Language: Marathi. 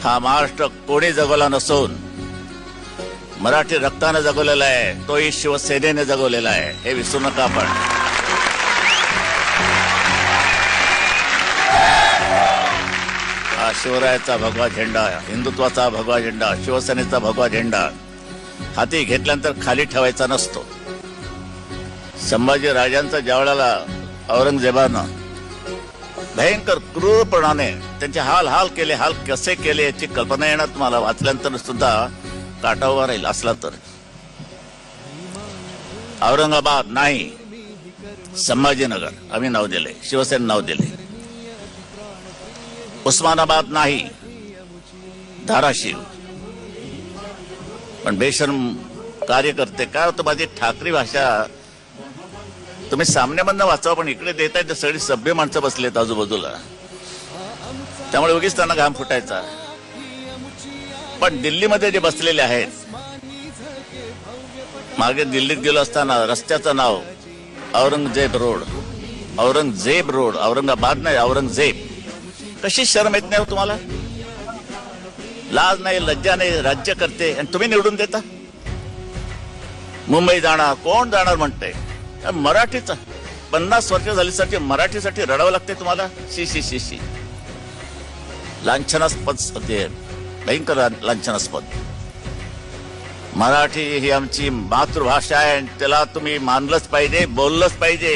हा महाराष्ट्र कोणी जगवला नसून मराठी रक्ताने जगवलेला आहे, तोही शिवसेनेने जगवलेला आहे, हे विसरू नका आपण. हा शिवरायाचा भगवा झेंडा, हिंदुत्वाचा भगवा झेंडा, शिवसेनेचा भगवा झेंडा हाती घेतल्यानंतर खाली ठेवायचा नसतो. संभाजी राजांचा ज्यावेळेला औरंगजेबानं भयंकर क्रूरपणाने त्यांचे हाल केले, हाल कसे केले याची कल्पना येणार तुम्हाला वाचल्यानंतर सुद्धा काटा उभा राहील असला तर. औरंगाबाद नाही, संभाजीनगर आम्ही नाव दिले, शिवसेने नाव दिले. उस्मानाबाद नाही, धाराशिव. पण बेशर्म कार्यकर्ते काय होतं, माझी ठाकरी भाषा तुम्ही सामन्यामधनं वाचावं, पण इकडे देतायत सगळी सभ्य माणसं बसलेत आजूबाजूला, त्यामुळे उगीच त्यांना घाम फुटायचा. पण दिल्लीमध्ये जे बसलेले आहेत, मागे दिल्लीत गेलो असताना रस्त्याचं नाव औरंगजेब रोड, औरंगजेब रोड, औरंगाबाद नाही औरंगजेब. कशी शरम येत नाही तुम्हाला? लाज नाही, लज्जा नाही, राज्य करते आणि तुम्ही निवडून देता. मुंबई जाणार, कोण जाणार म्हणते? मराठीचा 50 वर्ष झालीसाठी मराठीसाठी रडावं लागते तुम्हाला. शी शी शी शी. लांछनास्पद ते भयंकर लांछनास्पद. मराठी ही आमची मातृभाषा आहे, त्याला तुम्ही मानलंच पाहिजे, बोललंच पाहिजे.